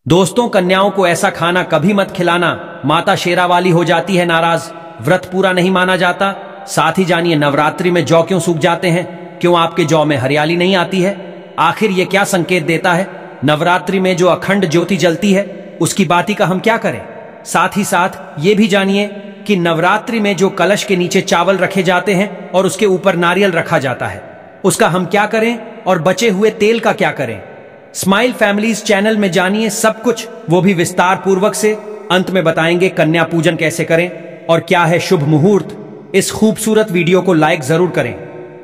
दोस्तों, कन्याओं को ऐसा खाना कभी मत खिलाना, माता शेरावाली हो जाती है नाराज, व्रत पूरा नहीं माना जाता। साथ ही जानिए नवरात्रि में जौ क्यों सूख जाते हैं, क्यों आपके जौ में हरियाली नहीं आती है, आखिर ये क्या संकेत देता है। नवरात्रि में जो अखंड ज्योति जलती है उसकी बाती का हम क्या करें। साथ ही साथ ये भी जानिए कि नवरात्रि में जो कलश के नीचे चावल रखे जाते हैं और उसके ऊपर नारियल रखा जाता है उसका हम क्या करें और बचे हुए तेल का क्या करें। स्माइल फैमिलीज चैनल में जानिए सब कुछ, वो भी विस्तार पूर्वक से। अंत में बताएंगे कन्या पूजन कैसे करें और क्या है शुभ मुहूर्त। इस खूबसूरत वीडियो को लाइक जरूर करें।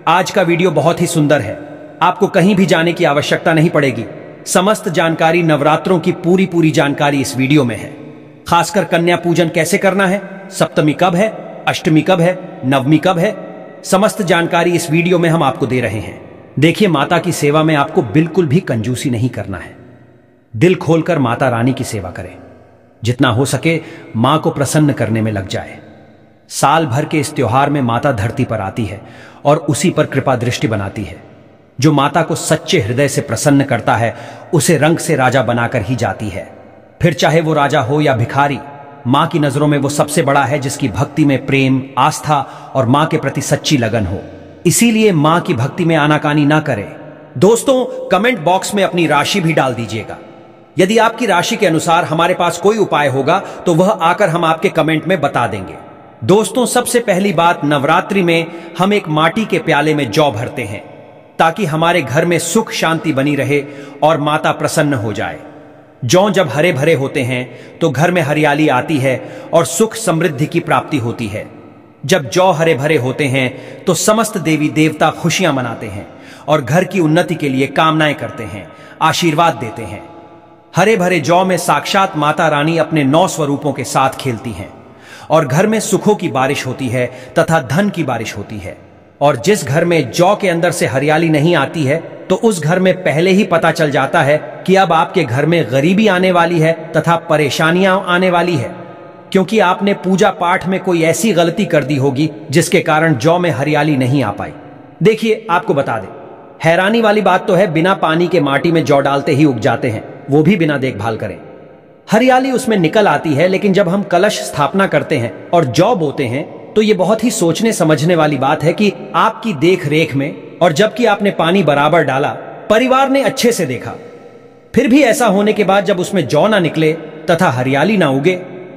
आज का वीडियो बहुत ही सुंदर है, आपको कहीं भी जाने की आवश्यकता नहीं पड़ेगी। समस्त जानकारी, नवरात्रों की पूरी जानकारी इस वीडियो में है। खासकर कन्या पूजन कैसे करना है, सप्तमी कब है, अष्टमी कब है, नवमी कब है, समस्त जानकारी इस वीडियो में हम आपको दे रहे हैं। देखिए, माता की सेवा में आपको बिल्कुल भी कंजूसी नहीं करना है। दिल खोलकर माता रानी की सेवा करें, जितना हो सके मां को प्रसन्न करने में लग जाए। साल भर के इस त्योहार में माता धरती पर आती है और उसी पर कृपा दृष्टि बनाती है। जो माता को सच्चे हृदय से प्रसन्न करता है उसे रंग से राजा बनाकर ही जाती है। फिर चाहे वो राजा हो या भिखारी, मां की नजरों में वो सबसे बड़ा है जिसकी भक्ति में प्रेम, आस्था और मां के प्रति सच्ची लगन हो। इसीलिए मां की भक्ति में आनाकानी ना करें। दोस्तों, कमेंट बॉक्स में अपनी राशि भी डाल दीजिएगा। यदि आपकी राशि के अनुसार हमारे पास कोई उपाय होगा तो वह आकर हम आपके कमेंट में बता देंगे। दोस्तों, सबसे पहली बात, नवरात्रि में हम एक माटी के प्याले में जौ भरते हैं ताकि हमारे घर में सुख शांति बनी रहे और माता प्रसन्न हो जाए। जौ जब हरे भरे होते हैं तो घर में हरियाली आती है और सुख समृद्धि की प्राप्ति होती है। जब जौ हरे भरे होते हैं तो समस्त देवी देवता खुशियां मनाते हैं और घर की उन्नति के लिए कामनाएं करते हैं, आशीर्वाद देते हैं। हरे भरे जौ में साक्षात माता रानी अपने 9 स्वरूपों के साथ खेलती हैं और घर में सुखों की बारिश होती है तथा धन की बारिश होती है। और जिस घर में जौ के अंदर से हरियाली नहीं आती है तो उस घर में पहले ही पता चल जाता है कि अब आपके घर में गरीबी आने वाली है तथा परेशानियां आने वाली है, क्योंकि आपने पूजा पाठ में कोई ऐसी गलती कर दी होगी जिसके कारण जौ में हरियाली नहीं आ पाई। देखिए, आपको बता दें, हैरानी वाली बात तो है, बिना पानी के माटी में जौ डालते ही उग जाते हैं, वो भी बिना देखभाल करें। हरियाली उसमें निकल आती है, लेकिन जब हम कलश स्थापना करते हैं और जौ बोते हैं तो ये बहुत ही सोचने समझने वाली बात है कि आपकी देख रेख में, और जबकि आपने पानी बराबर डाला, परिवार ने अच्छे से देखा, फिर भी ऐसा होने के बाद जब उसमें जौ ना निकले तथा हरियाली ना उगे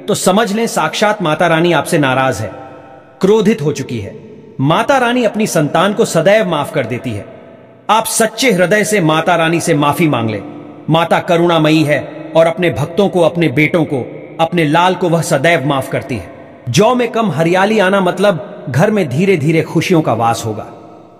तो समझ लें साक्षात माता रानी आपसे नाराज है, क्रोधित हो चुकी है। माता रानी अपनी संतान को सदैव माफ कर देती है। आप सच्चे हृदय से माता रानी से माफी मांग लें। माता करुणामयी है और अपने भक्तों को, अपने बेटों को, अपने लाल को वह सदैव माफ करती है। जौ में कम हरियाली आना मतलब घर में धीरे धीरे खुशियों का वास होगा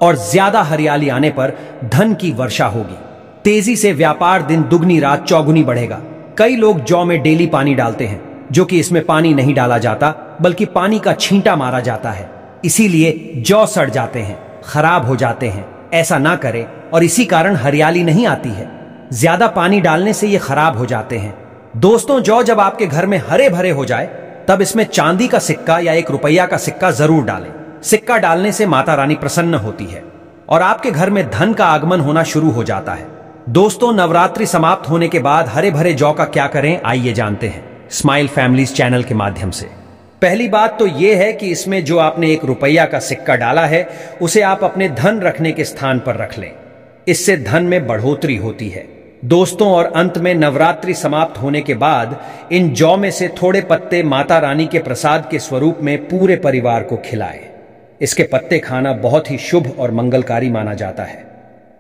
और ज्यादा हरियाली आने पर धन की वर्षा होगी। तेजी से व्यापार दिन दुगनी रात चौगुनी बढ़ेगा। कई लोग जौ में डेली पानी डालते हैं, जो कि इसमें पानी नहीं डाला जाता बल्कि पानी का छींटा मारा जाता है। इसीलिए जौ सड़ जाते हैं, खराब हो जाते हैं। ऐसा ना करें और इसी कारण हरियाली नहीं आती है। ज्यादा पानी डालने से ये खराब हो जाते हैं। दोस्तों, जौ जब आपके घर में हरे भरे हो जाए तब इसमें चांदी का सिक्का या 1 रुपया का सिक्का जरूर डालें। सिक्का डालने से माता रानी प्रसन्न होती है और आपके घर में धन का आगमन होना शुरू हो जाता है। दोस्तों, नवरात्रि समाप्त होने के बाद हरे भरे जौ का क्या करें, आइए जानते हैं स्माइल फैमिलीज चैनल के माध्यम से। पहली बात तो यह है कि इसमें जो आपने 1 रुपया का सिक्का डाला है उसे आप अपने धन रखने के स्थान पर रख लें। इससे धन में बढ़ोतरी होती है। दोस्तों, और अंत में नवरात्रि समाप्त होने के बाद इन जौ में से थोड़े पत्ते माता रानी के प्रसाद के स्वरूप में पूरे परिवार को खिलाएं। इसके पत्ते खाना बहुत ही शुभ और मंगलकारी माना जाता है।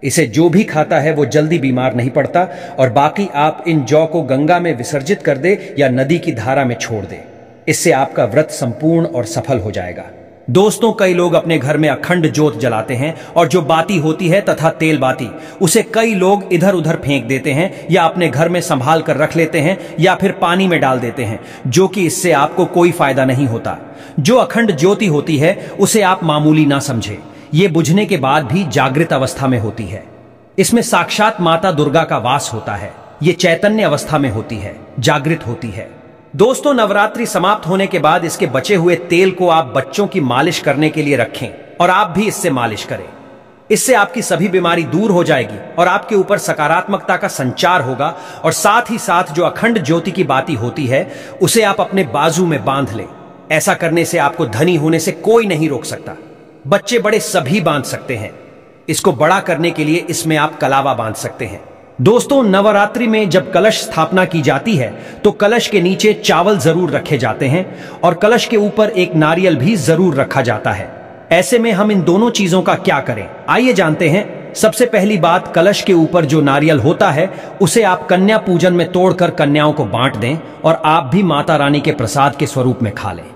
इसे जो भी खाता है वो जल्दी बीमार नहीं पड़ता। और बाकी आप इन जौ को गंगा में विसर्जित कर दे या नदी की धारा में छोड़ दे। इससे आपका व्रत संपूर्ण और सफल हो जाएगा। दोस्तों, कई लोग अपने घर में अखंड ज्योत जलाते हैं और जो बाती होती है तथा तेल बाती, उसे कई लोग इधर उधर फेंक देते हैं या अपने घर में संभाल कर रख लेते हैं या फिर पानी में डाल देते हैं, जो कि इससे आपको कोई फायदा नहीं होता। जो अखंड ज्योति होती है उसे आप मामूली ना समझे, ये बुझने के बाद भी जागृत अवस्था में होती है। इसमें साक्षात माता दुर्गा का वास होता है। ये चैतन्य अवस्था में होती है, जागृत होती है। दोस्तों, नवरात्रि समाप्त होने के बाद इसके बचे हुए तेल को आप बच्चों की मालिश करने के लिए रखें और आप भी इससे मालिश करें। इससे आपकी सभी बीमारी दूर हो जाएगी और आपके ऊपर सकारात्मकता का संचार होगा। और साथ ही साथ जो अखंड ज्योति की बाती होती है उसे आप अपने बाजू में बांध लें। ऐसा करने से आपको धनी होने से कोई नहीं रोक सकता। बच्चे बड़े सभी बांध सकते हैं। इसको बड़ा करने के लिए इसमें आप कलावा बांध सकते हैं। दोस्तों, नवरात्रि में जब कलश स्थापना की जाती है तो कलश के नीचे चावल जरूर रखे जाते हैं और कलश के ऊपर एक नारियल भी जरूर रखा जाता है। ऐसे में हम इन दोनों चीजों का क्या करें, आइए जानते हैं। सबसे पहली बात, कलश के ऊपर जो नारियल होता है उसे आप कन्या पूजन में तोड़कर कन्याओं को बांट दें और आप भी माता रानी के प्रसाद के स्वरूप में खा लें।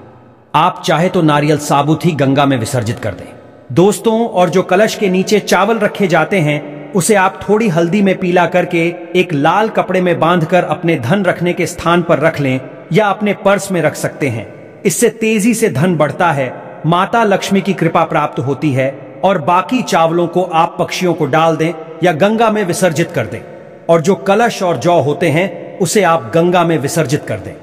आप चाहे तो नारियल साबुत ही गंगा में विसर्जित कर दें। दोस्तों, और जो कलश के नीचे चावल रखे जाते हैं उसे आप थोड़ी हल्दी में पीला करके एक लाल कपड़े में बांधकर अपने धन रखने के स्थान पर रख लें या अपने पर्स में रख सकते हैं। इससे तेजी से धन बढ़ता है, माता लक्ष्मी की कृपा प्राप्त होती है। और बाकी चावलों को आप पक्षियों को डाल दें या गंगा में विसर्जित कर दें। और जो कलश और जौ होते हैं उसे आप गंगा में विसर्जित कर दें।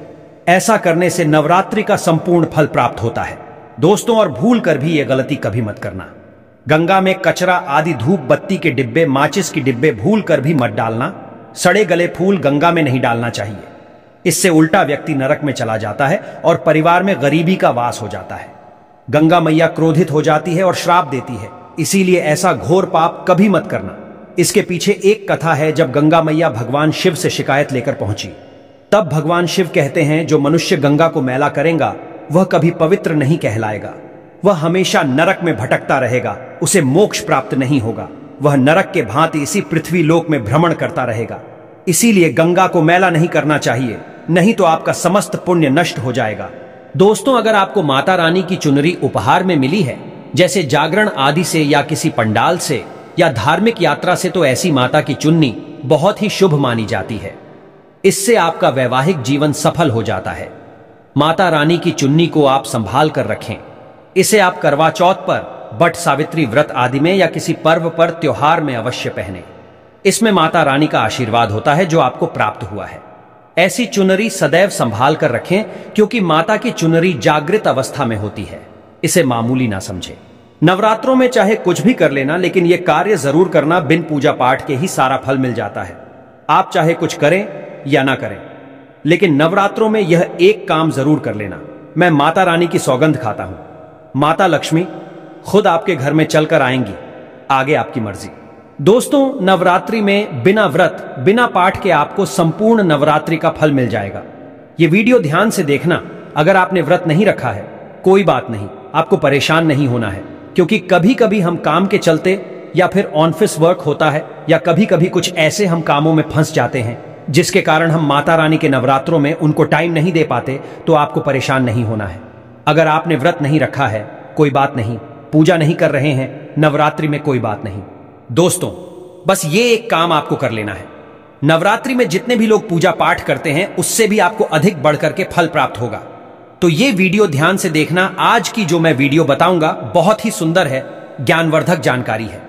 ऐसा करने से नवरात्रि का संपूर्ण फल प्राप्त होता है। दोस्तों, और भूल कर भी यह गलती कभी मत करना। गंगा में कचरा आदि धूप बत्ती के डिब्बे, माचिस के डिब्बे भूल कर भी मत डालना। सड़े गले फूल गंगा में नहीं डालना चाहिए। इससे उल्टा व्यक्ति नरक में चला जाता है और परिवार में गरीबी का वास हो जाता है। गंगा मैया क्रोधित हो जाती है और श्राप देती है, इसीलिए ऐसा घोर पाप कभी मत करना। इसके पीछे एक कथा है। जब गंगा मैया भगवान शिव से शिकायत लेकर पहुंची, तब भगवान शिव कहते हैं, जो मनुष्य गंगा को मैला करेगा वह कभी पवित्र नहीं कहलाएगा। वह हमेशा नरक में भटकता रहेगा, उसे मोक्ष प्राप्त नहीं होगा। वह नरक के भांति इसी पृथ्वी लोक में भ्रमण करता रहेगा। इसीलिए गंगा को मैला नहीं करना चाहिए, नहीं तो आपका समस्त पुण्य नष्ट हो जाएगा। दोस्तों, अगर आपको माता रानी की चुनरी उपहार में मिली है, जैसे जागरण आदि से या किसी पंडाल से या धार्मिक यात्रा से, तो ऐसी माता की चुन्नी बहुत ही शुभ मानी जाती है। इससे आपका वैवाहिक जीवन सफल हो जाता है। माता रानी की चुन्नी को आप संभाल कर रखें। इसे आप करवा चौथ पर, बट सावित्री व्रत आदि में या किसी पर्व पर, त्योहार में अवश्य पहने। इसमें माता रानी का आशीर्वाद होता है जो आपको प्राप्त हुआ है। ऐसी चुनरी सदैव संभाल कर रखें, क्योंकि माता की चुनरी जागृत अवस्था में होती है। इसे मामूली ना समझे। नवरात्रों में चाहे कुछ भी कर लेना, लेकिन यह कार्य जरूर करना। बिन पूजा पाठ के ही सारा फल मिल जाता है। आप चाहे कुछ करें या ना करें, लेकिन नवरात्रों में यह एक काम जरूर कर लेना। मैं माता रानी की सौगंध खाता हूं, माता लक्ष्मी खुद आपके घर में चलकर आएंगी, आगे आपकी मर्जी। दोस्तों, नवरात्रि में बिना व्रत बिना पाठ के आपको संपूर्ण नवरात्रि का फल मिल जाएगा। यह वीडियो ध्यान से देखना। अगर आपने व्रत नहीं रखा है, कोई बात नहीं, आपको परेशान नहीं होना है, क्योंकि कभी कभी हम काम के चलते या फिर ऑफिस वर्क होता है या कभी कभी कुछ ऐसे हम कामों में फंस जाते हैं जिसके कारण हम माता रानी के नवरात्रों में उनको टाइम नहीं दे पाते। तो आपको परेशान नहीं होना है। अगर आपने व्रत नहीं रखा है, कोई बात नहीं, पूजा नहीं कर रहे हैं नवरात्रि में, कोई बात नहीं। दोस्तों, बस ये एक काम आपको कर लेना है। नवरात्रि में जितने भी लोग पूजा पाठ करते हैं उससे भी आपको अधिक बढ़कर के फल प्राप्त होगा। तो ये वीडियो ध्यान से देखना। आज की जो मैं वीडियो बताऊंगा बहुत ही सुंदर है, ज्ञानवर्धक जानकारी है।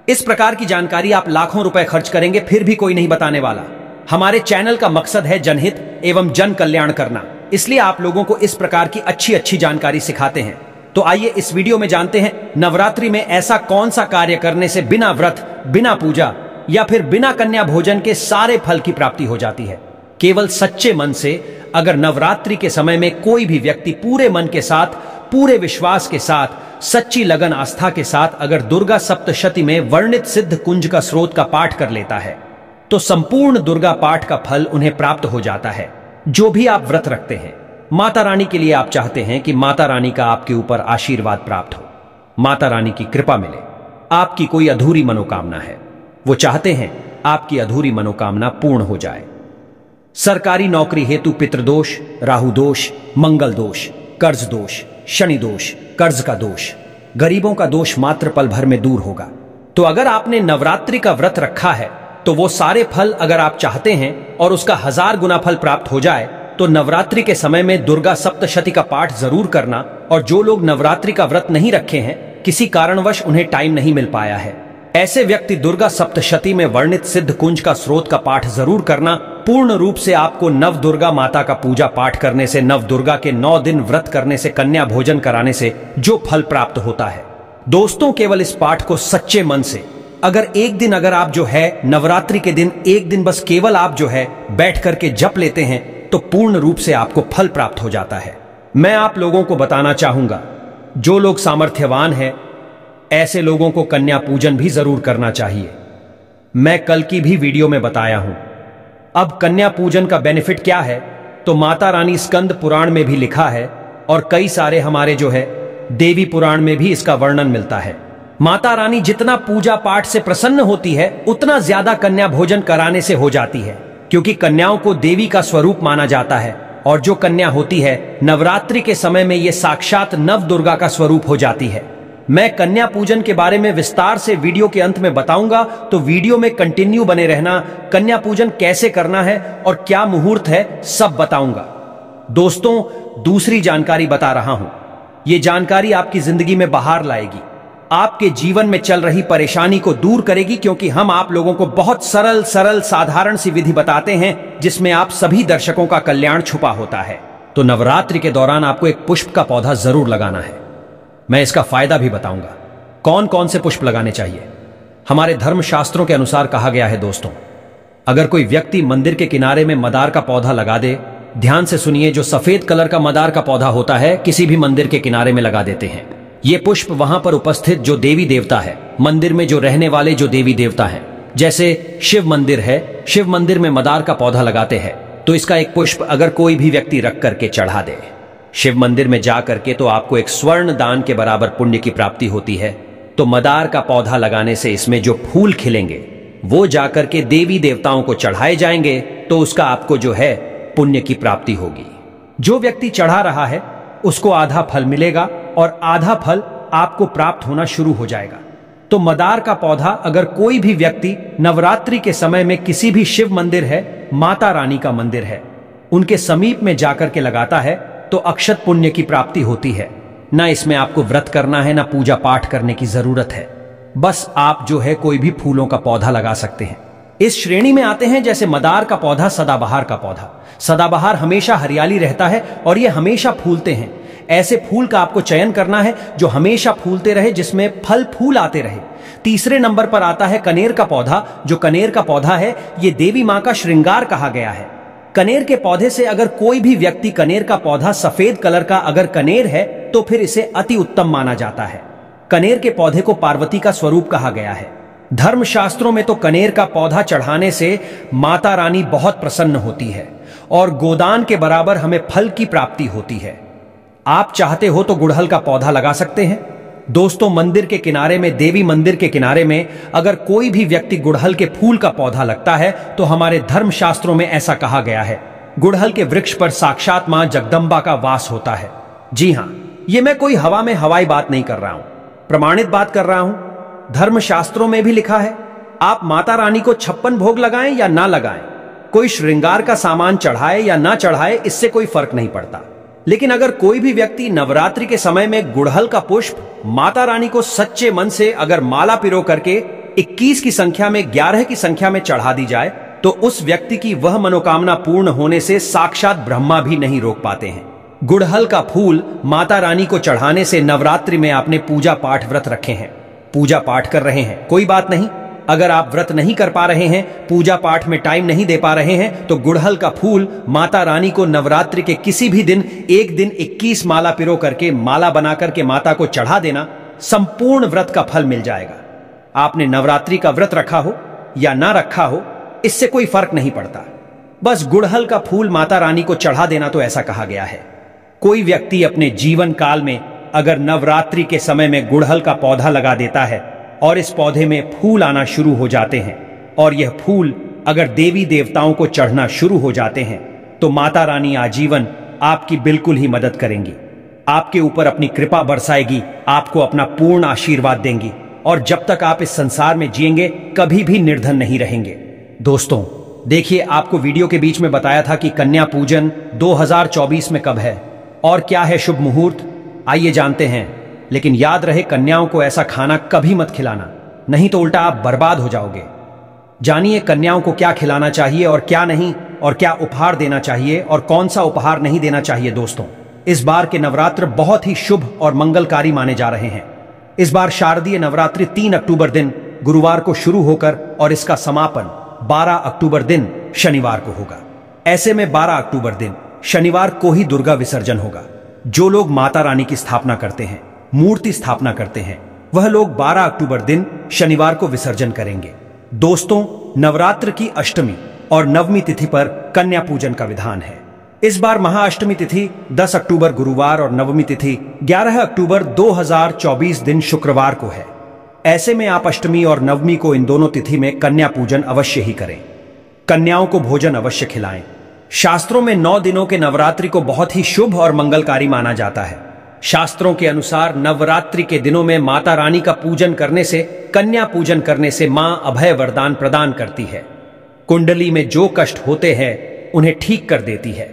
इस प्रकार की जानकारी आप लाखों रुपए खर्च करेंगे फिर भी कोई नहीं बताने वाला। हमारे चैनल का मकसद है जनहित एवं जन कल्याण करना, इसलिए आप लोगों को इस प्रकार की अच्छी अच्छी जानकारी सिखाते हैं। तो आइए इस वीडियो में जानते हैं, नवरात्रि में ऐसा कौन सा कार्य करने से बिना व्रत, बिना पूजा या फिर बिना कन्या भोजन के सारे फल की प्राप्ति हो जाती है। केवल सच्चे मन से अगर नवरात्रि के समय में कोई भी व्यक्ति पूरे मन के साथ, पूरे विश्वास के साथ, सच्ची लगन आस्था के साथ अगर दुर्गा सप्तशती में वर्णित सिद्ध कुंज का स्रोत का पाठ कर लेता है, तो संपूर्ण दुर्गा पाठ का फल उन्हें प्राप्त हो जाता है। जो भी आप व्रत रखते हैं, माता रानी के लिए आप चाहते हैं कि माता रानी का आपके ऊपर आशीर्वाद प्राप्त हो, माता रानी की कृपा मिले, आपकी कोई अधूरी मनोकामना है, वो चाहते हैं आपकी अधूरी मनोकामना पूर्ण हो जाए। सरकारी नौकरी हेतु पितृदोष, राहु दोष, मंगल दोष, कर्ज दोष, शनि दोष, कर्ज का दोष, गरीबों का दोष मात्र पल भर में दूर होगा। तो अगर आपने नवरात्रि का व्रत रखा है तो वो सारे फल अगर आप चाहते हैं और उसका 1000 गुना फल प्राप्त हो जाए, तो नवरात्रि के समय में दुर्गा सप्तशती का पाठ जरूर करना। और जो लोग नवरात्रि का व्रत नहीं रखे हैं, किसी कारणवश उन्हें टाइम नहीं मिल पाया है, ऐसे व्यक्ति दुर्गा सप्तशती में वर्णित सिद्ध कुंज का स्रोत का पाठ जरूर करना। पूर्ण रूप से आपको नव दुर्गा माता का पूजा पाठ करने से, नव दुर्गा के 9 दिन व्रत करने से, कन्या भोजन कराने से जो फल प्राप्त होता है दोस्तों, केवल इस पाठ को सच्चे मन से अगर आप जो है नवरात्रि के दिन एक दिन बस केवल आप जो है बैठ करके जप लेते हैं तो पूर्ण रूप से आपको फल प्राप्त हो जाता है। मैं आप लोगों को बताना चाहूंगा, जो लोग सामर्थ्यवान हैं ऐसे लोगों को कन्या पूजन भी जरूर करना चाहिए। मैं कल की भी वीडियो में बताया हूं। अब कन्या पूजन का बेनिफिट क्या है तो माता रानी स्कंद पुराण में भी लिखा है और कई सारे हमारे जो है देवी पुराण में भी इसका वर्णन मिलता है। माता रानी जितना पूजा पाठ से प्रसन्न होती है उतना ज्यादा कन्या भोजन कराने से हो जाती है, क्योंकि कन्याओं को देवी का स्वरूप माना जाता है और जो कन्या होती है नवरात्रि के समय में ये साक्षात नव दुर्गा का स्वरूप हो जाती है। मैं कन्या पूजन के बारे में विस्तार से वीडियो के अंत में बताऊंगा, तो वीडियो में कंटिन्यू बने रहना। कन्या पूजन कैसे करना है और क्या मुहूर्त है सब बताऊंगा। दोस्तों, दूसरी जानकारी बता रहा हूं, यह जानकारी आपकी जिंदगी में बहार लाएगी, आपके जीवन में चल रही परेशानी को दूर करेगी, क्योंकि हम आप लोगों को बहुत सरल साधारण सी विधि बताते हैं जिसमें आप सभी दर्शकों का कल्याण छुपा होता है। तो नवरात्रि के दौरान आपको एक पुष्प का पौधा जरूर लगाना है। मैं इसका फायदा भी बताऊंगा, कौन कौन से पुष्प लगाने चाहिए। हमारे धर्मशास्त्रों के अनुसार कहा गया है दोस्तों, अगर कोई व्यक्ति मंदिर के किनारे में मदार का पौधा लगा दे, ध्यान से सुनिए, जो सफेद कलर का मदार का पौधा होता है किसी भी मंदिर के किनारे में लगा देते हैं। ये पुष्प वहां पर उपस्थित जो देवी देवता है, मंदिर में जो रहने वाले जो देवी देवता हैं, जैसे शिव मंदिर है, शिव मंदिर में मदार का पौधा लगाते हैं, तो इसका एक पुष्प अगर कोई भी व्यक्ति रख करके चढ़ा दे शिव मंदिर में जा करके, तो आपको एक स्वर्ण दान के बराबर पुण्य की प्राप्ति होती है। तो मदार का पौधा लगाने से इसमें जो फूल खिलेंगे वो जाकर के देवी देवताओं को चढ़ाए जाएंगे, तो उसका आपको जो है पुण्य की प्राप्ति होगी। जो व्यक्ति चढ़ा रहा है उसको आधा फल मिलेगा और आधा फल आपको प्राप्त होना शुरू हो जाएगा। तो मदार का पौधा अगर कोई भी व्यक्ति नवरात्रि के समय में किसी भी शिव मंदिर है, माता रानी का मंदिर है, उनके समीप में जाकर के लगाता है तो अक्षत पुण्य की प्राप्ति होती है। ना इसमें आपको व्रत करना है, ना पूजा पाठ करने की जरूरत है, बस आप जो है कोई भी फूलों का पौधा लगा सकते हैं। इस श्रेणी में आते हैं जैसे मदार का पौधा, सदाबहार का पौधा। सदाबहार हमेशा हरियाली रहता है और ये हमेशा फूलते हैं। ऐसे फूल का आपको चयन करना है जो हमेशा फूलते रहे, जिसमें फल फूल आते रहे। तीसरे नंबर पर आता है कनेर का पौधा। जो कनेर का पौधा है ये देवी मां का श्रृंगार कहा गया है। कनेर के पौधे से अगर कोई भी व्यक्ति कनेर का पौधा सफेद कलर का अगर कनेर है तो फिर इसे अति उत्तम माना जाता है। कनेर के पौधे को पार्वती का स्वरूप कहा गया है। धर्मशास्त्रों में तो कनेर का पौधा चढ़ाने से माता रानी बहुत प्रसन्न होती है और गोदान के बराबर हमें फल की प्राप्ति होती है। आप चाहते हो तो गुड़हल का पौधा लगा सकते हैं। दोस्तों, मंदिर के किनारे में, देवी मंदिर के किनारे में अगर कोई भी व्यक्ति गुड़हल के फूल का पौधा लगता है तो हमारे धर्मशास्त्रों में ऐसा कहा गया है, गुड़हल के वृक्ष पर साक्षात मां जगदम्बा का वास होता है। जी हां, ये मैं कोई हवा में हवाई बात नहीं कर रहा हूं, प्रमाणित बात कर रहा हूं। धर्मशास्त्रों में भी लिखा है, आप माता रानी को 56 भोग लगाएं या ना लगाएं, कोई श्रृंगार का सामान चढ़ाए या ना चढ़ाए, इससे कोई फर्क नहीं पड़ता। लेकिन अगर कोई भी व्यक्ति नवरात्रि के समय में गुड़हल का पुष्प माता रानी को सच्चे मन से अगर माला पिरो करके 21 की संख्या में, 11 की संख्या में चढ़ा दी जाए, तो उस व्यक्ति की वह मनोकामना पूर्ण होने से साक्षात ब्रह्मा भी नहीं रोक पाते हैं। गुड़हल का फूल माता रानी को चढ़ाने से नवरात्रि में आपने पूजा पाठ व्रत रखे हैं, पूजा पाठ कर रहे हैं, कोई बात नहीं। अगर आप व्रत नहीं कर पा रहे हैं, पूजा पाठ में टाइम नहीं दे पा रहे हैं, तो गुड़हल का फूल माता रानी को नवरात्रि के किसी भी दिन, एक दिन 21 माला पिरो करके, माला बना करके माता को चढ़ा देना, संपूर्ण व्रत का फल मिल जाएगा। आपने नवरात्रि का व्रत रखा हो या ना रखा हो, इससे कोई फर्क नहीं पड़ता। बस गुड़हल का फूल माता रानी को चढ़ा देना, तो ऐसा कहा गया है। कोई व्यक्ति अपने जीवन काल में अगर नवरात्रि के समय में गुड़हल का पौधा लगा देता है और इस पौधे में फूल आना शुरू हो जाते हैं और यह फूल अगर देवी देवताओं को चढ़ना शुरू हो जाते हैं, तो माता रानी आजीवन आपकी बिल्कुल ही मदद करेंगी, आपके ऊपर अपनी कृपा बरसाएगी, आपको अपना पूर्ण आशीर्वाद देंगी और जब तक आप इस संसार में जिएंगे कभी भी निर्धन नहीं रहेंगे। दोस्तों देखिए, आपको वीडियो के बीच में बताया था कि कन्या पूजन 2024 में कब है और क्या है शुभ मुहूर्त, आइए जानते हैं। लेकिन याद रहे, कन्याओं को ऐसा खाना कभी मत खिलाना, नहीं तो उल्टा आप बर्बाद हो जाओगे। जानिए कन्याओं को क्या खिलाना चाहिए और क्या नहीं, और क्या उपहार देना चाहिए और कौन सा उपहार नहीं देना चाहिए। दोस्तों, इस बार के नवरात्र बहुत ही शुभ और मंगलकारी माने जा रहे हैं। इस बार शारदीय नवरात्रि 3 अक्टूबर दिन गुरुवार को शुरू होकर और इसका समापन 12 अक्टूबर दिन शनिवार को होगा। ऐसे में 12 अक्टूबर दिन शनिवार को ही दुर्गा विसर्जन होगा। जो लोग माता रानी की स्थापना करते हैं, मूर्ति स्थापना करते हैं, वह लोग 12 अक्टूबर दिन शनिवार को विसर्जन करेंगे। दोस्तों, नवरात्र की अष्टमी और नवमी तिथि पर कन्या पूजन का विधान है। इस बार महाअष्टमी तिथि 10 अक्टूबर गुरुवार और नवमी तिथि 11 अक्टूबर 2024 दिन शुक्रवार को है। ऐसे में आप अष्टमी और नवमी को इन दोनों तिथि में कन्या पूजन अवश्य ही करें। कन्याओं को भोजन अवश्य खिलाएं। शास्त्रों में 9 दिनों के नवरात्रि को बहुत ही शुभ और मंगलकारी माना जाता है। शास्त्रों के अनुसार नवरात्रि के दिनों में माता रानी का पूजन करने से, कन्या पूजन करने से मां अभय वरदान प्रदान करती है। कुंडली में जो कष्ट होते हैं उन्हें ठीक कर देती है।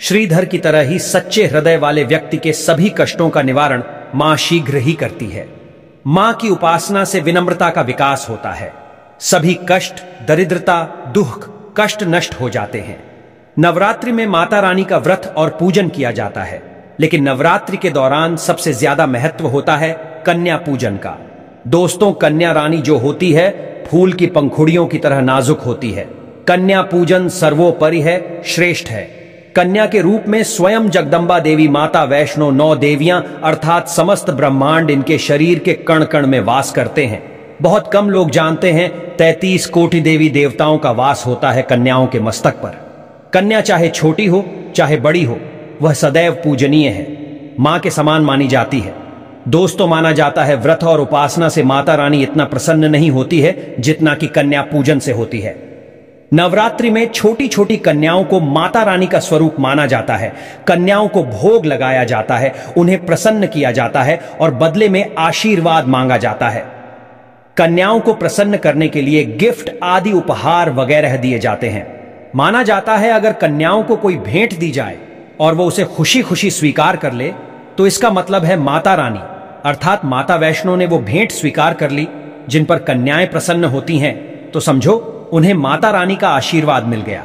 श्रीधर की तरह ही सच्चे हृदय वाले व्यक्ति के सभी कष्टों का निवारण मां शीघ्र ही करती है। मां की उपासना से विनम्रता का विकास होता है। सभी कष्ट, दरिद्रता, दुख, कष्ट नष्ट हो जाते हैं। नवरात्रि में माता रानी का व्रत और पूजन किया जाता है, लेकिन नवरात्रि के दौरान सबसे ज्यादा महत्व होता है कन्या पूजन का। दोस्तों, कन्या रानी जो होती है फूल की पंखुड़ियों की तरह नाजुक होती है। कन्या पूजन सर्वोपरि है, श्रेष्ठ है। कन्या के रूप में स्वयं जगदम्बा देवी माता वैष्णो 9 देवियां अर्थात समस्त ब्रह्मांड इनके शरीर के कण कण में वास करते हैं। बहुत कम लोग जानते हैं 33 कोटि देवी देवताओं का वास होता है कन्याओं के मस्तक पर। कन्या चाहे छोटी हो चाहे बड़ी हो, वह सदैव पूजनीय है, मां के समान मानी जाती है। दोस्तों, माना जाता है व्रत और उपासना से माता रानी इतना प्रसन्न नहीं होती है जितना कि कन्या पूजन से होती है। नवरात्रि में छोटी छोटी कन्याओं को माता रानी का स्वरूप माना जाता है। कन्याओं को भोग लगाया जाता है, उन्हें प्रसन्न किया जाता है और बदले में आशीर्वाद मांगा जाता है। कन्याओं को प्रसन्न करने के लिए गिफ्ट आदि उपहार वगैरह दिए जाते हैं। माना जाता है अगर कन्याओं को कोई भेंट दी जाए और वो उसे खुशी खुशी स्वीकार कर ले तो इसका मतलब है माता रानी अर्थात माता वैष्णो ने वो भेंट स्वीकार कर ली। जिन पर कन्याएं प्रसन्न होती हैं तो समझो उन्हें माता रानी का आशीर्वाद मिल गया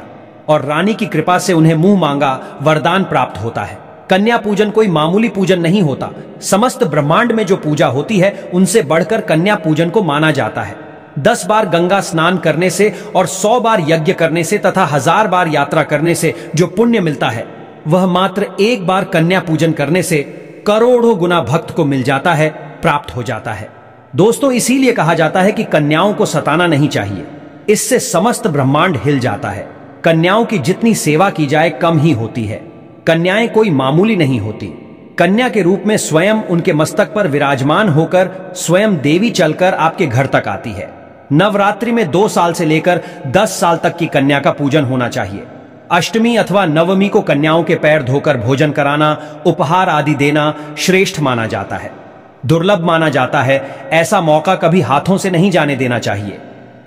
और रानी की कृपा से उन्हें मुंह मांगा वरदान प्राप्त होता है। कन्या पूजन कोई मामूली पूजन नहीं होता। समस्त ब्रह्मांड में जो पूजा होती है उनसे बढ़कर कन्या पूजन को माना जाता है। 10 बार गंगा स्नान करने से और 100 बार यज्ञ करने से तथा 1000 बार यात्रा करने से जो पुण्य मिलता है वह मात्र एक बार कन्या पूजन करने से करोड़ों गुना भक्त को मिल जाता है, प्राप्त हो जाता है। दोस्तों, इसीलिए कहा जाता है कि कन्याओं को सताना नहीं चाहिए, इससे समस्त ब्रह्मांड हिल जाता है। कन्याओं की जितनी सेवा की जाए कम ही होती है। कन्याएं कोई मामूली नहीं होती। कन्या के रूप में स्वयं उनके मस्तक पर विराजमान होकर स्वयं देवी चलकर आपके घर तक आती है। नवरात्रि में 2 साल से लेकर 10 साल तक की कन्या का पूजन होना चाहिए। अष्टमी अथवा नवमी को कन्याओं के पैर धोकर भोजन कराना, उपहार आदि देना श्रेष्ठ माना जाता है, दुर्लभ माना जाता है। ऐसा मौका कभी हाथों से नहीं जाने देना चाहिए।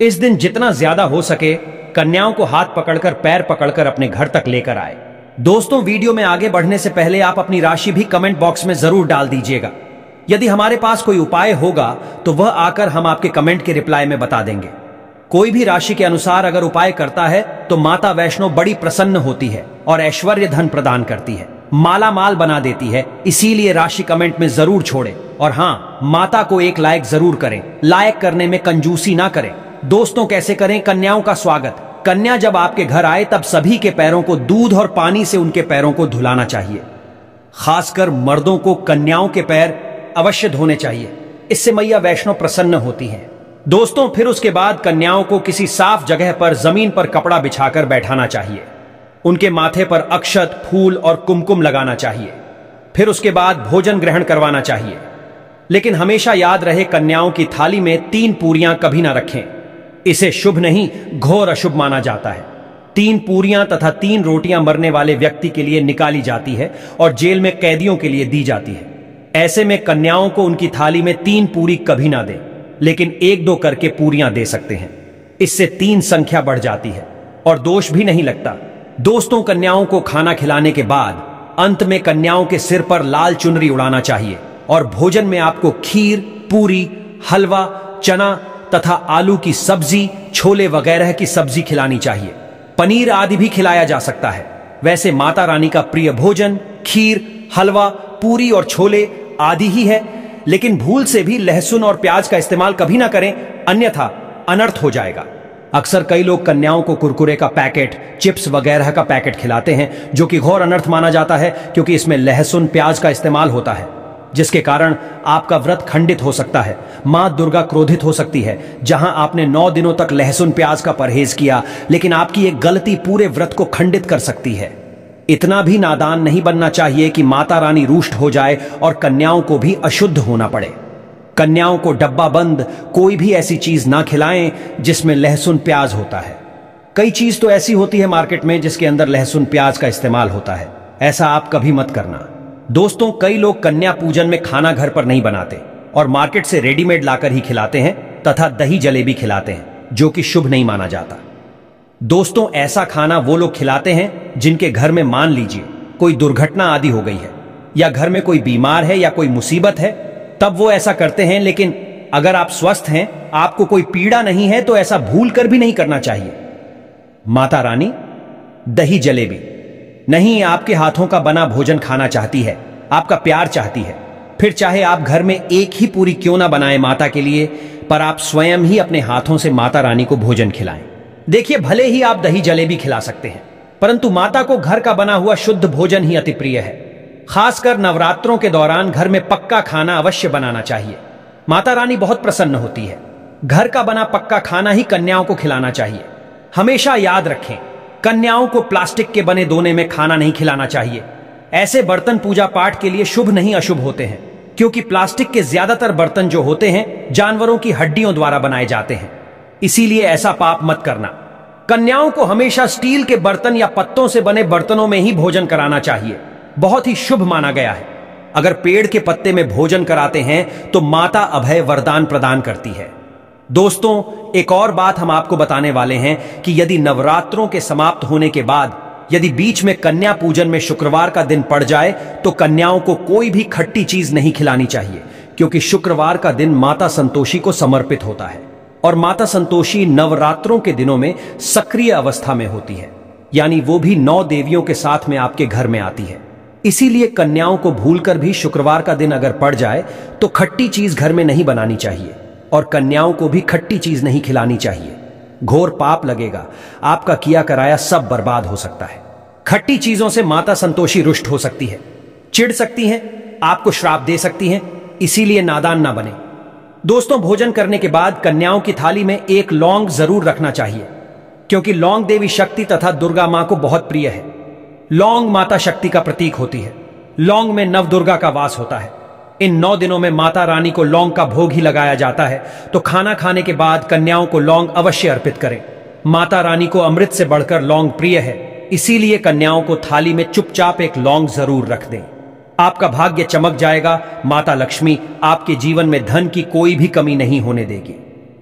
इस दिन जितना ज्यादा हो सके कन्याओं को हाथ पकड़कर, पैर पकड़कर अपने घर तक लेकर आए। दोस्तों, वीडियो में आगे बढ़ने से पहले आप अपनी राशि भी कमेंट बॉक्स में जरूर डाल दीजिएगा। यदि हमारे पास कोई उपाय होगा तो वह आकर हम आपके कमेंट के रिप्लाई में बता देंगे। कोई भी राशि के अनुसार अगर उपाय करता है तो माता वैष्णो बड़ी प्रसन्न होती है और ऐश्वर्य धन प्रदान करती है, माला माल बना देती है। इसीलिए राशि कमेंट में जरूर छोड़ें और हाँ, माता को एक लायक जरूर करें। लायक करने में कंजूसी ना करें। दोस्तों, कैसे करें कन्याओं का स्वागत? कन्या जब आपके घर आए तब सभी के पैरों को दूध और पानी से उनके पैरों को धुलाना चाहिए। खासकर मर्दों को कन्याओं के पैर अवश्य धोने चाहिए, इससे मैया वैष्णो प्रसन्न होती हैं। दोस्तों, फिर उसके बाद कन्याओं को किसी साफ जगह पर जमीन पर कपड़ा बिछाकर बैठाना चाहिए। उनके माथे पर अक्षत, फूल और कुमकुम लगाना चाहिए। फिर उसके बाद भोजन ग्रहण करवाना चाहिए। लेकिन हमेशा याद रहे, कन्याओं की थाली में 3 पूरियां कभी ना रखें। इसे शुभ नहीं, घोर अशुभ माना जाता है। 3 पूरियां तथा 3 रोटियां मरने वाले व्यक्ति के लिए निकाली जाती है और जेल में कैदियों के लिए दी जाती है। ऐसे में कन्याओं को उनकी थाली में 3 पूरी कभी ना दें, लेकिन 1-2 करके पूरियां दे सकते हैं। इससे 3 संख्या बढ़ जाती है और दोष भी नहीं लगता। दोस्तों, कन्याओं को खाना खिलाने के बाद अंत में कन्याओं के सिर पर लाल चुनरी उड़ाना चाहिए और भोजन में आपको खीर, पूरी, हलवा, चना तथा आलू की सब्जी, छोले वगैरह की सब्जी खिलानी चाहिए। पनीर आदि भी खिलाया जा सकता है। वैसे माता रानी का प्रिय भोजन खीर, हलवा, पूरी और छोले आदि ही है, लेकिन भूल से भी लहसुन और प्याज का इस्तेमाल कभी ना करें, अन्यथा अनर्थ हो जाएगा। अक्सर कई लोग कन्याओं को कुरकुरे का पैकेट, चिप्स वगैरह का पैकेट खिलाते हैं, जो कि घोर अनर्थ माना जाता है, क्योंकि इसमें लहसुन प्याज का इस्तेमाल होता है, जिसके कारण आपका व्रत खंडित हो सकता है। मां दुर्गा क्रोधित हो सकती है। जहां आपने 9 दिनों तक लहसुन प्याज का परहेज किया, लेकिन आपकी एक गलती पूरे व्रत को खंडित कर सकती है। इतना भी नादान नहीं बनना चाहिए कि माता रानी रुष्ट हो जाए और कन्याओं को भी अशुद्ध होना पड़े। कन्याओं को डब्बा बंद कोई भी ऐसी चीज ना खिलाएं जिसमें लहसुन प्याज होता है। कई चीज तो ऐसी होती है मार्केट में जिसके अंदर लहसुन प्याज का इस्तेमाल होता है, ऐसा आप कभी मत करना। दोस्तों, कई लोग कन्या पूजन में खाना घर पर नहीं बनाते और मार्केट से रेडीमेड लाकर ही खिलाते हैं तथा दही जलेबी खिलाते हैं, जो कि शुभ नहीं माना जाता। दोस्तों, ऐसा खाना वो लोग खिलाते हैं जिनके घर में मान लीजिए कोई दुर्घटना आदि हो गई है, या घर में कोई बीमार है या कोई मुसीबत है, तब वो ऐसा करते हैं। लेकिन अगर आप स्वस्थ हैं, आपको कोई पीड़ा नहीं है, तो ऐसा भूल कर भी नहीं करना चाहिए। माता रानी दही जलेबी नहीं, आपके हाथों का बना भोजन खाना चाहती है, आपका प्यार चाहती है। फिर चाहे आप घर में एक ही पूरी क्यों ना बनाएं माता के लिए, पर आप स्वयं ही अपने हाथों से माता रानी को भोजन खिलाएं। देखिए, भले ही आप दही जलेबी खिला सकते हैं, परंतु माता को घर का बना हुआ शुद्ध भोजन ही अति प्रिय है। खासकर नवरात्रों के दौरान घर में पक्का खाना अवश्य बनाना चाहिए। माता रानी बहुत प्रसन्न होती है। घर का बना पक्का खाना ही कन्याओं को खिलाना चाहिए। हमेशा याद रखें, कन्याओं को प्लास्टिक के बने दोने में खाना नहीं खिलाना चाहिए। ऐसे बर्तन पूजा पाठ के लिए शुभ नहीं अशुभ होते हैं, क्योंकि प्लास्टिक के ज्यादातर बर्तन जो होते हैं जानवरों की हड्डियों द्वारा बनाए जाते हैं। इसीलिए ऐसा पाप मत करना। कन्याओं को हमेशा स्टील के बर्तन या पत्तों से बने बर्तनों में ही भोजन कराना चाहिए, बहुत ही शुभ माना गया है। अगर पेड़ के पत्ते में भोजन कराते हैं तो माता अभय वरदान प्रदान करती है। दोस्तों, एक और बात हम आपको बताने वाले हैं कि यदि नवरात्रों के समाप्त होने के बाद यदि बीच में कन्या पूजन में शुक्रवार का दिन पड़ जाए तो कन्याओं को कोई भी खट्टी चीज नहीं खिलानी चाहिए, क्योंकि शुक्रवार का दिन माता संतोषी को समर्पित होता है और माता संतोषी नवरात्रों के दिनों में सक्रिय अवस्था में होती है, यानी वो भी 9 देवियों के साथ में आपके घर में आती है। इसीलिए कन्याओं को भूलकर भी शुक्रवार का दिन अगर पड़ जाए तो खट्टी चीज घर में नहीं बनानी चाहिए और कन्याओं को भी खट्टी चीज नहीं खिलानी चाहिए। घोर पाप लगेगा, आपका किया कराया सब बर्बाद हो सकता है। खट्टी चीजों से माता संतोषी रुष्ट हो सकती है, चिढ़ सकती हैं, आपको श्राप दे सकती हैं, इसीलिए नादान ना बने। दोस्तों, भोजन करने के बाद कन्याओं की थाली में एक लौंग जरूर रखना चाहिए, क्योंकि लौंग देवी शक्ति तथा दुर्गा मां को बहुत प्रिय है। लौंग माता शक्ति का प्रतीक होती है। लौंग में नव दुर्गा का वास होता है। इन 9 दिनों में माता रानी को लौंग का भोग ही लगाया जाता है, तो खाना खाने के बाद कन्याओं को लौंग अवश्य अर्पित करें। माता रानी को अमृत से बढ़कर लौंग प्रिय है, इसीलिए कन्याओं को थाली में चुपचाप एक लौंग जरूर रख दें। आपका भाग्य चमक जाएगा। माता लक्ष्मी आपके जीवन में धन की कोई भी कमी नहीं होने देगी।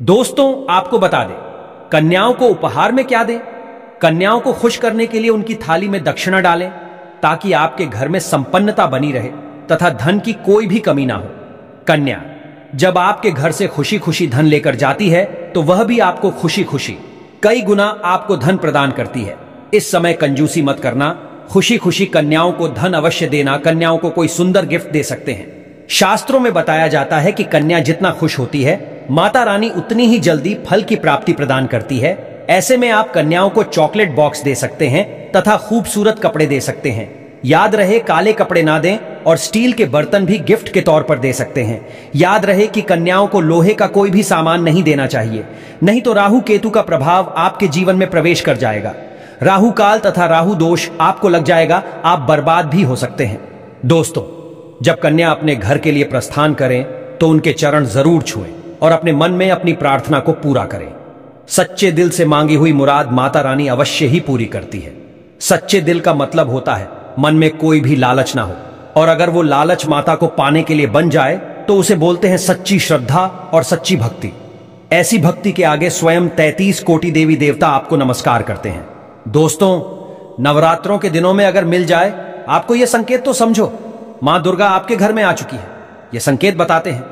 दोस्तों, आपको बता दें, कन्याओं को उपहार में क्या दें? कन्याओं को खुश करने के लिए उनकी थाली में दक्षिणा डालें, ताकि आपके घर में संपन्नता बनी रहे तथा धन की कोई भी कमी ना हो। कन्या जब आपके घर से खुशी खुशी धन लेकर जाती है, तो वह भी आपको खुशी खुशी कई गुना आपको धन प्रदान करती है। इस समय कंजूसी मत करना, खुशी खुशी कन्याओं को धन अवश्य देना। कन्याओं को कोई सुंदर गिफ्ट दे सकते हैं। शास्त्रों में बताया जाता है कि कन्या जितना खुश होती है, माता रानी उतनी ही जल्दी फल की प्राप्ति प्रदान करती है। ऐसे में आप कन्याओं को चॉकलेट बॉक्स दे सकते हैं तथा खूबसूरत कपड़े दे सकते हैं। याद रहे, काले कपड़े ना दें और स्टील के बर्तन भी गिफ्ट के तौर पर दे सकते हैं। याद रहे कि कन्याओं को लोहे का कोई भी सामान नहीं देना चाहिए, नहीं तो राहु केतु का प्रभाव आपके जीवन में प्रवेश कर जाएगा। राहु काल तथा राहु दोष आपको लग जाएगा, आप बर्बाद भी हो सकते हैं। दोस्तों, जब कन्या अपने घर के लिए प्रस्थान करें तो उनके चरण जरूर छुएं और अपने मन में अपनी प्रार्थना को पूरा करें। सच्चे दिल से मांगी हुई मुराद माता रानी अवश्य ही पूरी करती है। सच्चे दिल का मतलब होता है मन में कोई भी लालच ना हो, और अगर वो लालच माता को पाने के लिए बन जाए तो उसे बोलते हैं सच्ची श्रद्धा और सच्ची भक्ति। ऐसी भक्ति के आगे स्वयं 33 कोटि देवी देवता आपको नमस्कार करते हैं। दोस्तों, नवरात्रों के दिनों में अगर मिल जाए आपको यह संकेत, तो समझो मां दुर्गा आपके घर में आ चुकी है। यह संकेत बताते हैं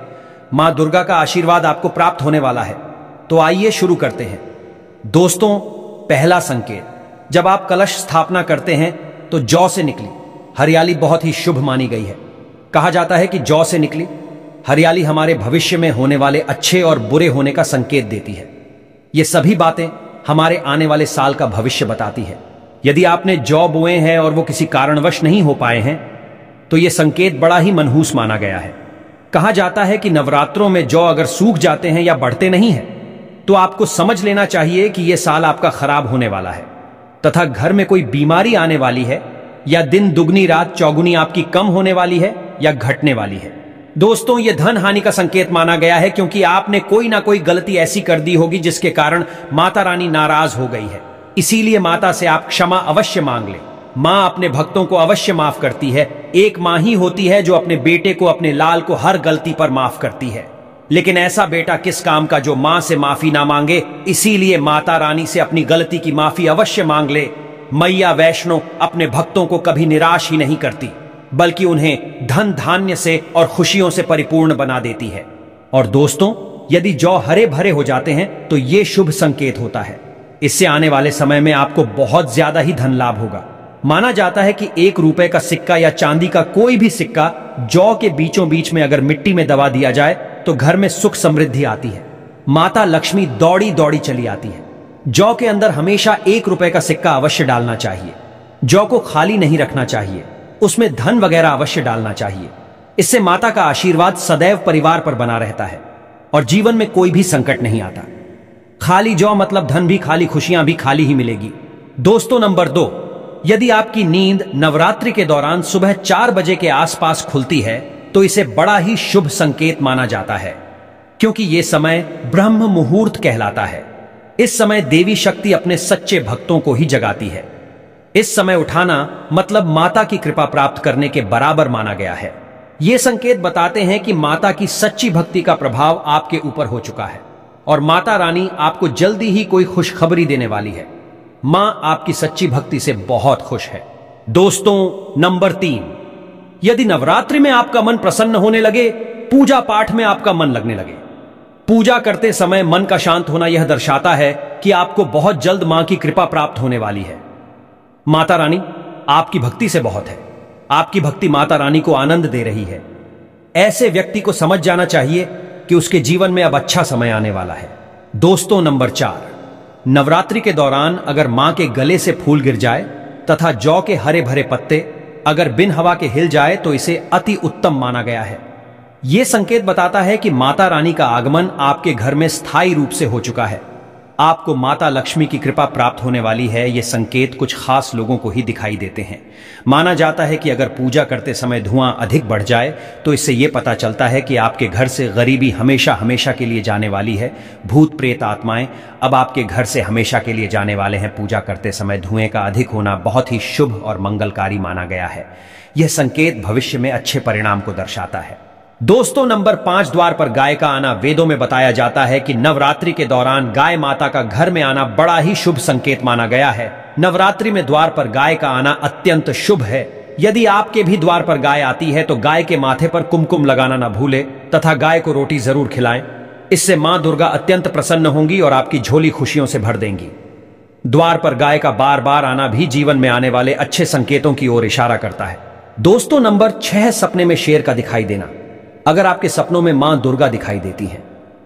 मां दुर्गा का आशीर्वाद आपको प्राप्त होने वाला है। तो आइए शुरू करते हैं। दोस्तों, पहला संकेत, जब आप कलश स्थापना करते हैं तो जौ से निकली हरियाली बहुत ही शुभ मानी गई है। कहा जाता है कि जौ से निकली हरियाली हमारे भविष्य में होने वाले अच्छे और बुरे होने का संकेत देती है। ये सभी बातें हमारे आने वाले साल का भविष्य बताती है। यदि आपने जौ बोए हैं और वो किसी कारणवश नहीं हो पाए हैं तो ये संकेत बड़ा ही मनहूस माना गया है। कहा जाता है कि नवरात्रों में जौ अगर सूख जाते हैं या बढ़ते नहीं हैं तो आपको समझ लेना चाहिए कि यह साल आपका खराब होने वाला है तथा घर में कोई बीमारी आने वाली है या दिन दुगनी रात चौगुनी आपकी कम होने वाली है या घटने वाली है। दोस्तों, यह धन हानि का संकेत माना गया है क्योंकि आपने कोई ना कोई गलती ऐसी कर दी होगी जिसके कारण माता रानी नाराज हो गई है। इसीलिए माता से आप क्षमा अवश्य मांग लें। मां अपने भक्तों को अवश्य माफ करती है। एक मां ही होती है जो अपने बेटे को, अपने लाल को हर गलती पर माफ करती है। लेकिन ऐसा बेटा किस काम का जो मां से माफी ना मांगे। इसीलिए माता रानी से अपनी गलती की माफी अवश्य मांग ले। मैया वैष्णो अपने भक्तों को कभी निराश ही नहीं करती बल्कि उन्हें धन धान्य से और खुशियों से परिपूर्ण बना देती है। और दोस्तों, यदि जौ हरे भरे हो जाते हैं तो यह शुभ संकेत होता है। इससे आने वाले समय में आपको बहुत ज्यादा ही धन लाभ होगा। माना जाता है कि 1 रुपए का सिक्का या चांदी का कोई भी सिक्का जौ के बीचों बीच में अगर मिट्टी में दबा दिया जाए तो घर में सुख समृद्धि आती है। माता लक्ष्मी दौड़ी दौड़ी चली आती है। जौ के अंदर हमेशा 1 रुपए का सिक्का अवश्य डालना चाहिए। जौ को खाली नहीं रखना चाहिए, उसमें धन वगैरह अवश्य डालना चाहिए। इससे माता का आशीर्वाद सदैव परिवार पर बना रहता है और जीवन में कोई भी संकट नहीं आता। खाली जौ मतलब धन भी खाली, खुशियां भी खाली ही मिलेगी। दोस्तों, नंबर 2, यदि आपकी नींद नवरात्रि के दौरान सुबह 4 बजे के आसपास खुलती है तो इसे बड़ा ही शुभ संकेत माना जाता है क्योंकि यह समय ब्रह्म मुहूर्त कहलाता है। इस समय देवी शक्ति अपने सच्चे भक्तों को ही जगाती है। इस समय उठाना मतलब माता की कृपा प्राप्त करने के बराबर माना गया है। ये संकेत बताते हैं कि माता की सच्ची भक्ति का प्रभाव आपके ऊपर हो चुका है और माता रानी आपको जल्दी ही कोई खुशखबरी देने वाली है। मां आपकी सच्ची भक्ति से बहुत खुश है। दोस्तों, नंबर 3, यदि नवरात्रि में आपका मन प्रसन्न होने लगे, पूजा पाठ में आपका मन लगने लगे। पूजा करते समय मन का शांत होना यह दर्शाता है कि आपको बहुत जल्द मां की कृपा प्राप्त होने वाली है। माता रानी आपकी भक्ति से बहुत है। आपकी भक्ति माता रानी को आनंद दे रही है। ऐसे व्यक्ति को समझ जाना चाहिए कि उसके जीवन में अब अच्छा समय आने वाला है। दोस्तों, नंबर 4, नवरात्रि के दौरान अगर मां के गले से फूल गिर जाए तथा जौ के हरे भरे पत्ते अगर बिन हवा के हिल जाए तो इसे अति उत्तम माना गया है। यह संकेत बताता है कि माता रानी का आगमन आपके घर में स्थायी रूप से हो चुका है। आपको माता लक्ष्मी की कृपा प्राप्त होने वाली है। ये संकेत कुछ खास लोगों को ही दिखाई देते हैं। माना जाता है कि अगर पूजा करते समय धुआं अधिक बढ़ जाए तो इससे यह पता चलता है कि आपके घर से गरीबी हमेशा हमेशा के लिए जाने वाली है। भूत प्रेत आत्माएं अब आपके घर से हमेशा के लिए जाने वाले हैं। पूजा करते समय धुएं का अधिक होना बहुत ही शुभ और मंगलकारी माना गया है। यह संकेत भविष्य में अच्छे परिणाम को दर्शाता है। दोस्तों, नंबर 5, द्वार पर गाय का आना। वेदों में बताया जाता है कि नवरात्रि के दौरान गाय माता का घर में आना बड़ा ही शुभ संकेत माना गया है। नवरात्रि में द्वार पर गाय का आना अत्यंत शुभ है। यदि आपके भी द्वार पर गाय आती है तो गाय के माथे पर कुमकुम लगाना न भूले तथा गाय को रोटी जरूर खिलाएं। इससे मां दुर्गा अत्यंत प्रसन्न होंगी और आपकी झोली खुशियों से भर देंगी। द्वार पर गाय का बार बार आना भी जीवन में आने वाले अच्छे संकेतों की ओर इशारा करता है। दोस्तों, नंबर 6, सपने में शेर का दिखाई देना। अगर आपके सपनों में मां दुर्गा दिखाई देती है,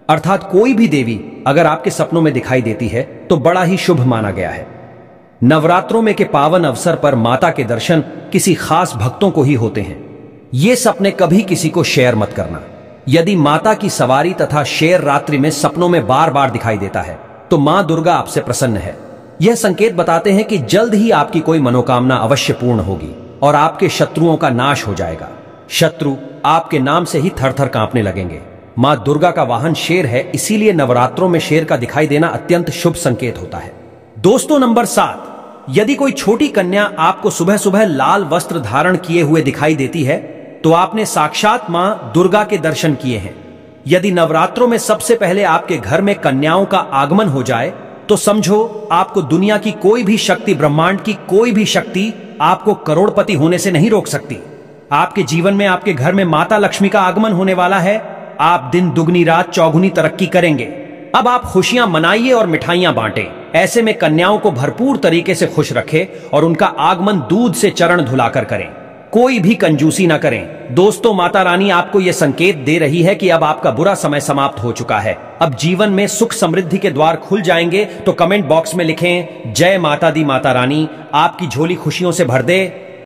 अर्थात कोई भी देवी अगर आपके सपनों में दिखाई देती है तो बड़ा ही शुभ माना गया है। नवरात्रों में के पावन अवसर पर माता के दर्शन किसी खास भक्तों को ही होते हैं। ये सपने कभी किसी को शेयर मत करना। यदि माता की सवारी तथा शेर रात्रि में सपनों में बार बार दिखाई देता है तो मां दुर्गा आपसे प्रसन्न है। यह संकेत बताते हैं कि जल्द ही आपकी कोई मनोकामना अवश्य पूर्ण होगी और आपके शत्रुओं का नाश हो जाएगा। शत्रु आपके नाम से ही थर थर कांपने लगेंगे। मां दुर्गा का वाहन शेर है, इसीलिए नवरात्रों में शेर का दिखाई देना अत्यंत शुभ संकेत होता है। दोस्तों, नंबर 7, यदि कोई छोटी कन्या आपको सुबह सुबह लाल वस्त्र धारण किए हुए दिखाई देती है तो आपने साक्षात मां दुर्गा के दर्शन किए हैं। यदि नवरात्रों में सबसे पहले आपके घर में कन्याओं का आगमन हो जाए तो समझो आपको दुनिया की कोई भी शक्ति, ब्रह्मांड की कोई भी शक्ति आपको करोड़पति होने से नहीं रोक सकती। आपके जीवन में, आपके घर में माता लक्ष्मी का आगमन होने वाला है। आप दिन दुगनी रात चौगुनी तरक्की करेंगे। अब आप खुशियां मनाइए और मिठाइयां बांटें। ऐसे में कन्याओं को भरपूर तरीके से खुश रखें और उनका आगमन दूध से चरण धुलाकर करें। कोई भी कंजूसी ना करें। दोस्तों, माता रानी आपको यह संकेत दे रही है कि अब आपका बुरा समय समाप्त हो चुका है। अब जीवन में सुख समृद्धि के द्वार खुल जाएंगे। तो कमेंट बॉक्स में लिखें, जय माता दी माता रानी आपकी झोली खुशियों से भर दे।